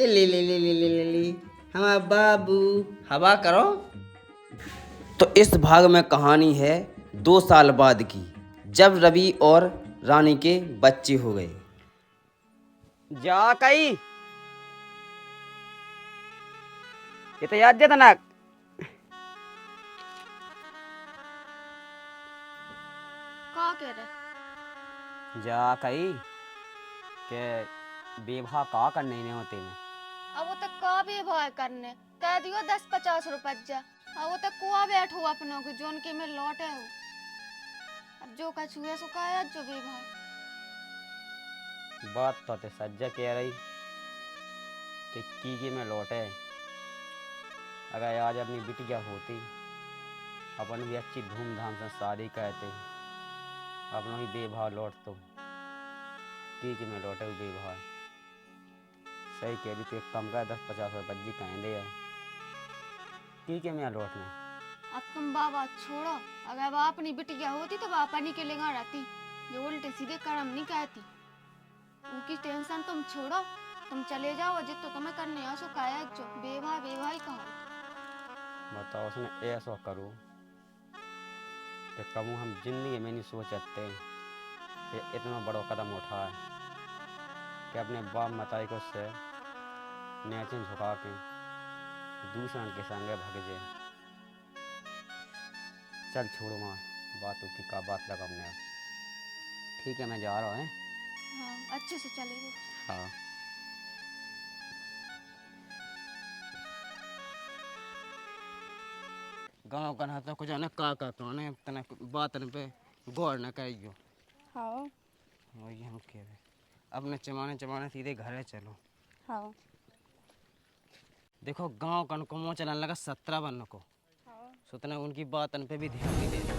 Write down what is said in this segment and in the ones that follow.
ये ले हमारा बाबू हवा करो। तो इस भाग में कहानी है 2 साल बाद की, जब रवि और रानी के बच्चे हो गए। जा कई ये तो याद जनक का कह रहे जा कई के बेभा का करने नहीं होते में। अब वो तक का भी भाई करने कह दियो 10-50 रुपया। अब वो तक कुआ बैठो अपनों को जोन के में लौटे हो। अब जो कछुए सुखाया जो भी भाई बात तो ते सज्जा कह रही कि में लौटे। अगर आज अपनी बिटिया होती अपन भी अच्छी धूमधाम से शादी कहते अपनों ही बेभाव लौट तो की में लौटे हुए बेभाव। सही कह रही तो एक कम का 10-50 रुपये जी कहें दे की में लौटने। अब तुम बाबा छोड़ो। अगर बाप अपनी बिटिया होती तो बाप नहीं के लेगा रहती। जो उल्टे सीधे कर्म नहीं कहती उनकी टेंशन तुम छोड़ो। तुम चले जाओ जित तो तुम्हें करने आसो काया जो बेभाई कहो। बताओ उसने ऐसा करूँ कि कबू हम जिंदगी में नहीं सोचते कि इतना बड़ा कदम उठाए कि अपने बाप मताई को से नेचिन झुका के दूसरा के संगे भाग जाए। चल छोड़ो माँ बातों की का बात लगा हमने। ठीक है मैं जा रहा हूँ। हाँ अच्छे से चले गए। हाँ गाँव का तो कुछ ना का कहने तना बात पे गौर न करियो। हाँ वही हम कह रहे अपने चमाने सीधे घर चलो। हाँ देखो गांव कन को मुँह चलाने लगा 17 बन को। हाँ सुतने उनकी बात पे भी ध्यान नहीं देते।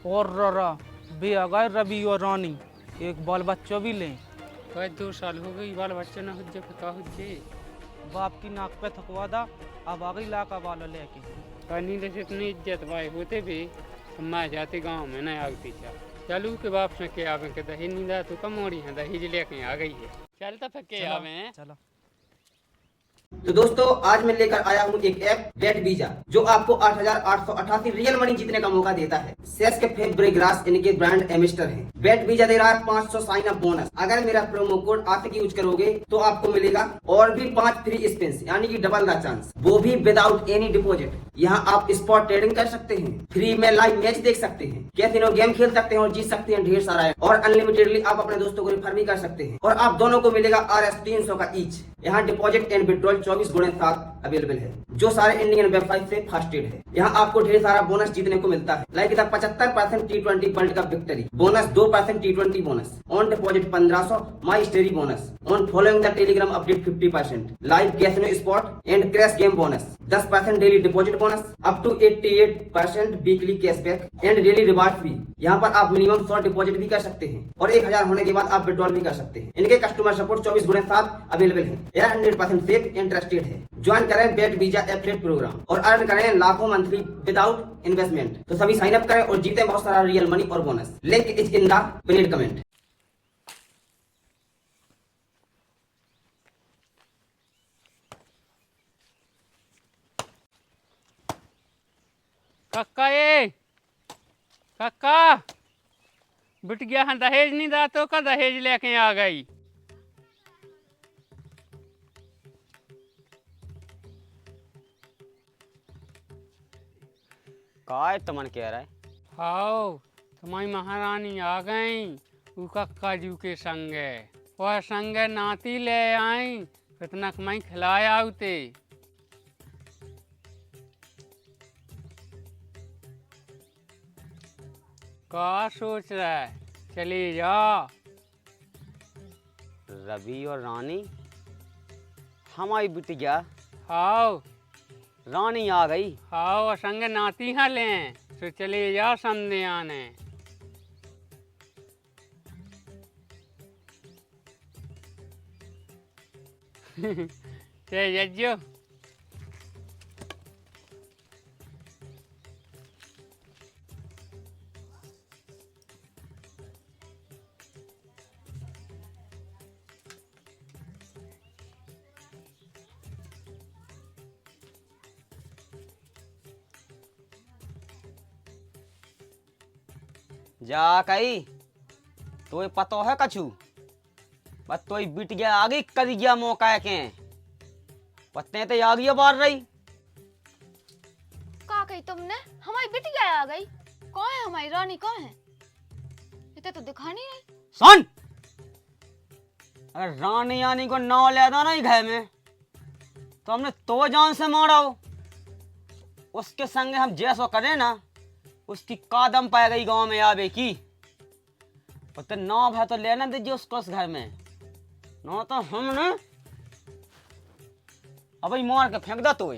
और ररा बे अगर रवि और रानी एक बाल बच्चा भी लें। भाई 2 साल हो गई बाल बच्चे ना हो का हो बाप की नाक पे थकवा दा अब आ गई लाका बाल लेके। पानी से इतनी इज्जत भाई होते भी मैं जाते गांव में ना आगती चलू के बाप से के आवे के दही नींदा तो कम मोड़ी है दही लेके आ गई है। चल तो के आवे चलो। तो दोस्तों आज मैं लेकर आया हूँ एक ऐप बेट वीजा जो आपको 8,888 रियल मनी जीतने का मौका देता है। सेस के फेब्रिक ग्रास इनके ब्रांड एमिस्टर हैं। बेट वीजा दे रहा है 500 साइन अप बोनस। अगर मेरा प्रोमो कोड आशिक यूज करोगे तो आपको मिलेगा और भी 5 फ्री स्पिन्स यानी कि डबल द चांस, वो भी विदाउट एनी डिपॉजिट। यहाँ आप स्पॉट ट्रेडिंग कर सकते हैं, फ्री में लाइव मैच देख सकते हैं, कैसीनो गेम खेल सकते हैं और जीत सकते हैं ढेर सारा है। और अनलिमिटेडली आप अपने दोस्तों को रेफर भी कर सकते हैं और आप दोनों को मिलेगा RS 300 का ईच। यहाँ deposit and withdrawal 24x7 available है जो सारे इंडियन वेबसाइट से फास्टेड है। यहाँ आपको ढेर सारा बोनस जीतने को मिलता है like 75% T20 world cup victory bonus, 2% T20 bonus, on deposit 1500 mystery bonus, on following the Telegram update 50%, live casino spot and crash game bonus, 10% daily deposit bonus, up to 88% weekly cashback and daily reward free. यहाँ पर आप minimum 100 deposit भी कर सकते हैं और 1000 होने के बाद आप विड्रॉल भी कर सकते हैं। इनके कस्टमर सपोर्ट 24x7 अवेलेबल है। यह 100% सेफ एंड ट्रस्टेड है। ज्वाइन करें बेट वीजा एफिलिएट प्रोग्राम और अर्न करें लाखों मंथली विदाउट इन्वेस्टमेंट। तो सभी साइन अप करें और जीतें बहुत सारा रियल मनी और bonus. Link is in the pinned comment. काका बिटिया हाँ दहेज नहीं दा तो का दहेज लेके आ गई। काय तमन कह रहा है? हाओ तुम्हारी महारानी आ गई उ कक्का जू के संगे वह संगे नाती ले आई इतना कमाई खिलाया उते। का सोच रहा है चली जा। रवि और रानी हमारी बिटिया हाओ रानी आ गई। हाओ संगे नाती है ले तो चले जा सामने आने। जज्जो जा कही तो पतो है कछु बस तो बिट गया आगे कर गया मौका के पत्ते तो आ गई बार रही का कही तुमने? हमारी बिटिया आ गई। कौन है हमारी रानी? कौन है? इतने तो दिखानी नहीं। सुन, अगर रानी यानी को नाव लेता ना घर में तो हमने तो जान से मारा हो। उसके संग हम जैसो करें ना उसकी कादम पाए गई गांव में आवे की तो नाव है तो लेना दीजिए उसको उस घर में ना तो हमने अब मार के फेंक दा तो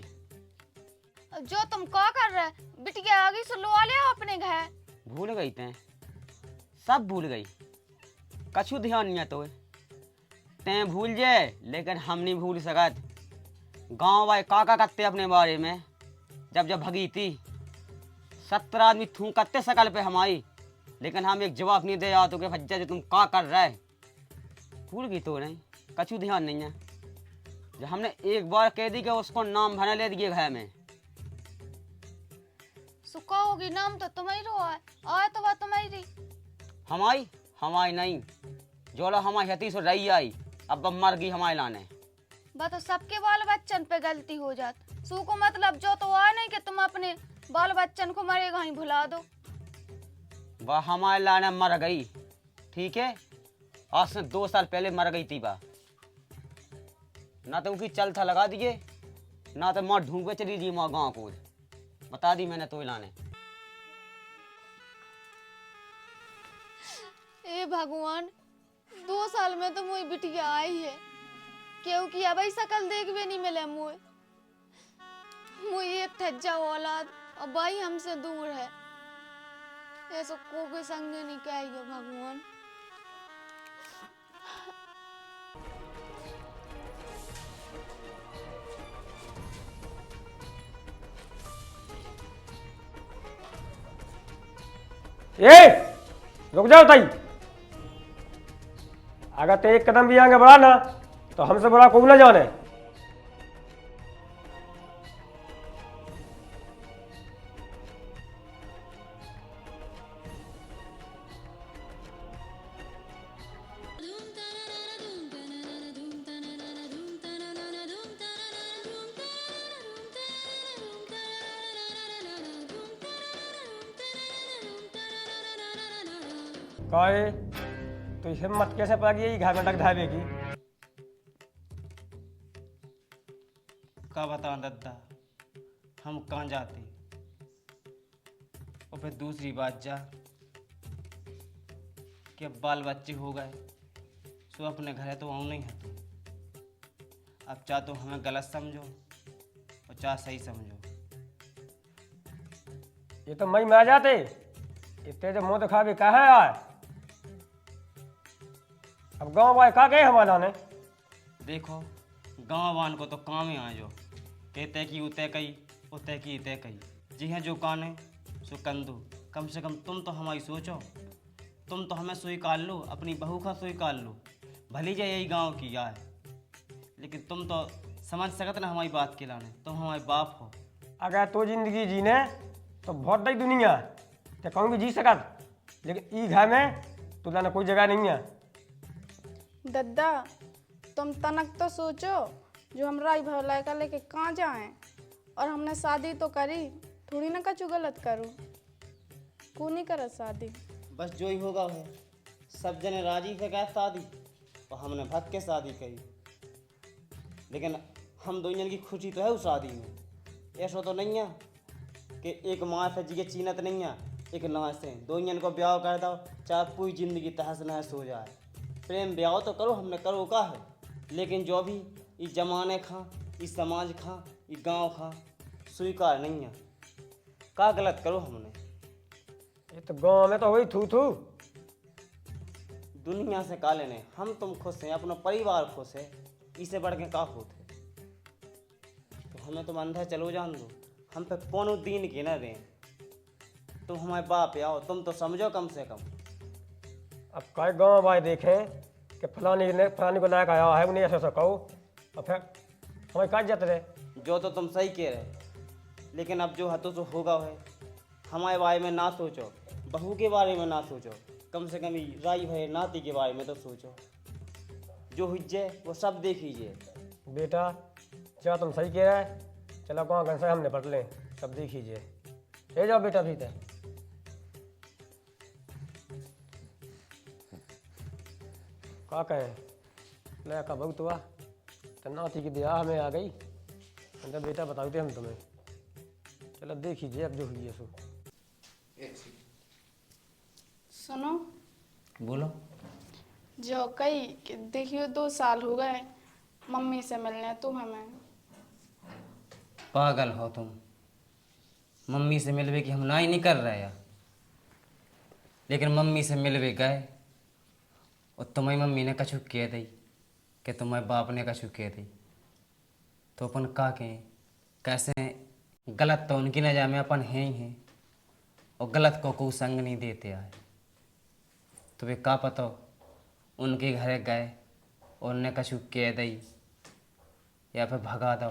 जो तुम क्या कर रहे? बिटिया आ गई सो लो आ लिया अपने घर। भूल गई ते सब भूल गई कछु ध्यान नहीं तो ते भूल जाए लेकिन हम नहीं भूल सकत। गांव वाले काका करते अपने बारे में जब जब भगी थी 70 आदमी थू करते सकल पे हमारी लेकिन हम एक जवाब नहीं दे तो के भज्जा जो तुम का कर रहे भूल गई तो नहीं कछु ध्यान नहीं है। जब हमने एक बार कह दी कि उसको नाम भरने ले दिए घर में सुखा होगी नाम तो तुम्हारी रो है आए तो बात तुम्हारी हमारी हमारी नहीं जोला हमारी हती सो रही आई अब मर गई हमारे लाने बात तो सबके बाल बच्चन पे गलती हो जात। सू को मतलब जो तो आ नहीं कि तुम अपने बाल बच्चन को मरेगा ही भुला दो। वह हमारे लाने मर गई ठीक है आज से 2 साल पहले मर गई थी वह ना तो उनकी चल था लगा दिए ना तो माँ ढूंढ पे चली जी माँ गाँव को बता दी मैंने तो लाने। ए भगवान 2 साल में तो मुझे बिटिया आई है क्योंकि अब ही शकल देख भी नहीं मिले मुझे ये थज्जा औलाद और भाई हमसे दूर है ऐसा कोई संग नहीं कहेगा भगवान। ए रुक जाओ ताई अगर ते एक कदम भी आगे बढ़ा ना तो हमसे बड़ा कोई ना जाने। काहे तो हिम्मत कैसे पा गई घर में डक धावे की? का बता दद्दा हम कहाँ जाते और फिर दूसरी बात जा कि अब बाल बच्चे हो गए सो अपने घर तो आऊँ नहीं है अब चाह तो हमें गलत समझो और चाह सही समझो। ये तो मई में आ जाते इतने जो मुँह दिखा भी कहा है यार। अब गांव वाले का गए हमारा ने देखो गाँव वान को तो काम ही आ जो कहते कि उतय कही उतय की इतय कही जी है जो कान है सो कंदू कम से कम तुम तो हमारी सोचो तुम तो हमें स्वीकार लो अपनी बहू का स्वीकार लो भली जाए यही गांव की है लेकिन तुम तो समझ सकत ना हमारी बात के लाने तुम हमारे बाप हो। अगर तो जिंदगी जीने तो बहुत बड़ी दुनिया तो कहूँ भी जी सकत लेकिन ई घर में तो लाना कोई जगह नहीं है। दद्दा तुम तनक तो सोचो जो हमरा ई भलाई का लेके कहाँ जाएं और हमने शादी तो करी थोड़ी ना कछु गलत करूँ को नहीं करत शादी। बस जो ही होगा है सब जने राजी से कह शादी और हमने भग के शादी करी लेकिन हम दो जन की खुशी तो है उस शादी में। ऐसा तो नहीं है कि एक माँ से जी चीनत नहीं है एक ना से दो जन को ब्याह कर दो चाहे पूरी जिंदगी तहस नहस हो जाए। प्रेम ब्याह तो करो हमने करो का है लेकिन जो भी इस जमाने खा इस समाज खा इस गांव खा स्वीकार नहीं है का गलत करो हमने। ये तो गाँव में तो वही थू थू दुनिया से का लेने हम तुम खुश हैं अपना परिवार खुश है इसे बढ़ के का होते तो हमें तुम अंधे चलो जान दो हम पे पौनो दिन की न दें तुम हमारे बाप आओ तुम तो समझो कम से कम। अब कई गाँव वाले देखें कि फलानी को लायक आया है उन्हें ऐसा ऐसा कहो और फिर हमें काट जाते रहे। जो तो तुम सही कह रहे लेकिन अब जो हतो तो होगा है हमारे बारे में ना सोचो बहू के बारे में ना सोचो, कम से कम ये राई भाई नाती के बारे में तो सोचो। जो हुज्जे वो सब देख लीजिए। बेटा क्या तुम सही कह रहा है, चलो कहाँ घर से हम निपट लें, सब देख लीजिए। ले जाओ बेटा भीतर। का कहें ले का बहुत हुआ तो नाती की ब्याह में आ गई, अंदर बेटा बताते हम तुम्हें। चलो देख लीजिए अब जो हुई है सो। सुनो, बोलो। जो कही कि देखियो 2 साल हो गए मम्मी से मिलने तू हमें। पागल हो तुम, मम्मी से मिलवे की हम ना ही नहीं कर रहे यार। लेकिन मम्मी से मिलवे गए और तुम्हारी मम्मी ने कछु कह दी कि तुम्हारे बाप ने कछु कह दी, तो अपन का कहें कैसे? गलत तो उनकी नज़र में अपन हैं ही हैं, और गलत को संग नहीं देते आए। तुम्हें का पता उनके घर गए और उनने कछु कह दी या फिर भगा दो,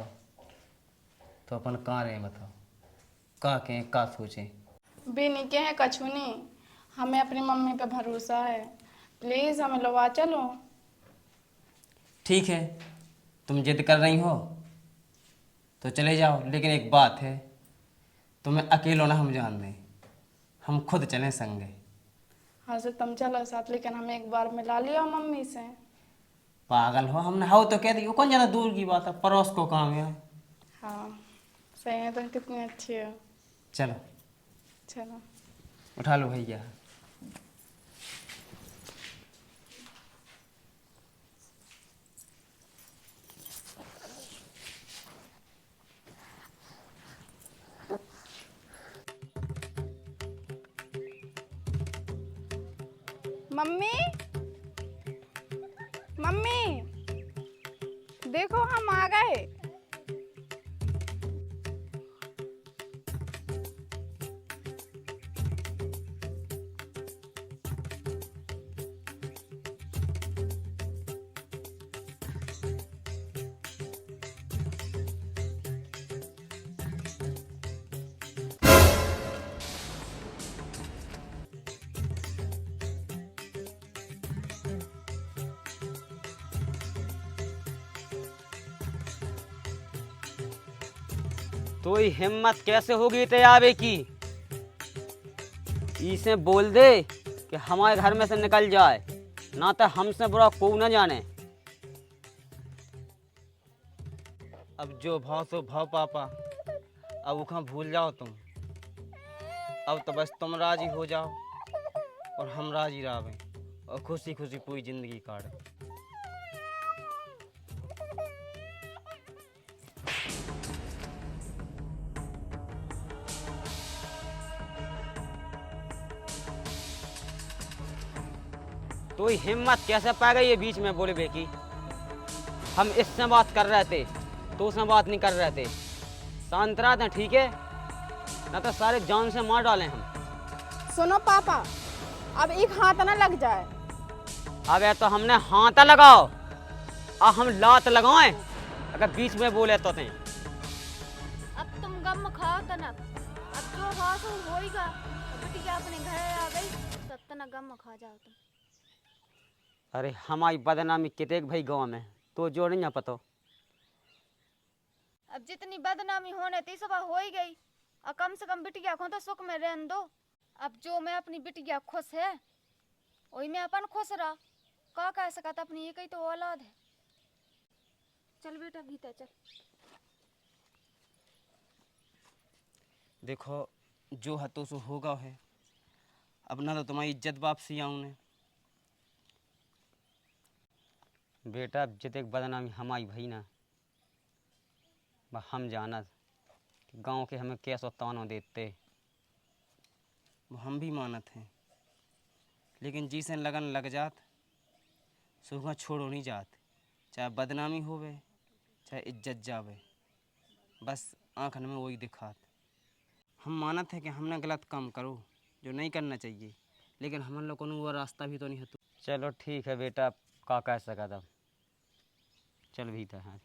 तो अपन कहाँ रहे बताओ? का कहें का सोचें? बेनी के हैं कछु नहीं, हमें अपनी मम्मी पे भरोसा है, प्लीज हमें लवा चलो। ठीक है, तुम जिद कर रही हो तो चले जाओ, लेकिन एक बात है, तुम्हें अकेलो ना हम जान दें, हम खुद चलें संगे। हाँ से तुम चलो साथ, लेकिन हमें एक बार मिला लिया मम्मी से। पागल हो, हमने हो तो कह दी, वो कौन ज़्यादा दूर की बात है, पड़ोस को काम है। हाँ सही है, तुम कितनी अच्छी हो। चलो चलो उठा लो भैया। मम्मी, मम्मी देखो हम आ गए। तो ये हिम्मत कैसे होगी ते आवे की? इसे बोल दे कि हमारे घर में से निकल जाए, ना तो हमसे बुरा कोई न जाने। अब जो भाव सो भाव पापा, अब उखा भूल जाओ तुम। अब तो बस तुम राजी हो जाओ और हम राजी रहे और खुशी खुशी पूरी जिंदगी काटे। तो ये हिम्मत कैसे पा गई ये बीच में बोले बेकी? हम इससे बात कर रहे थे तो उसमें बात नहीं कर रहे थे। शांत रहा था, ठीक है? ना तो सारे जान से मार डालें हम। सुनो पापा, अब एक हाथ ना लग जाए। अबे तो हमने हाथ लगाओ और हम लात लगाएं अगर बीच में बोले तो थे। अब तुम गम खाओ तनक, अब जो हो सो होएगा। बिटिया अपने घर आ गई, तब तनक गम खा जाओ तुम। अरे हमारी बदनामी कितने भाई गाँव में, तो जो नहीं पता। अब जितनी बदनामी होने थी सुबह हो ही गई, और कम से कम बिटिया को तो सुख में रहने दो। अब जो मैं अपनी बिटिया खुश है वही मैं अपन खुश रहा। का कह सकता, अपनी एक ही तो औलाद है। चल बेटा भीतर चल। देखो जो है तो सो होगा है, अब ना तो तुम्हारी इज्जत वापसी आऊँ ने। बेटा अब जितने बदनामी हमारी भाई ना, वह हम जाना कि गांव के हमें कैसा ताना देते। वो हम भी मानत हैं, लेकिन जी से लगन लग जात सुखा छोड़ो नहीं जात, चाहे बदनामी होवे चाहे इज्जत जावे, बस आँखन में वही दिखात। हम मानत है कि हमने गलत काम करो जो नहीं करना चाहिए, लेकिन हम लोगों को वो रास्ता भी तो नहीं है। चलो ठीक है बेटा, का कह सका था। चल भीतर। हाँ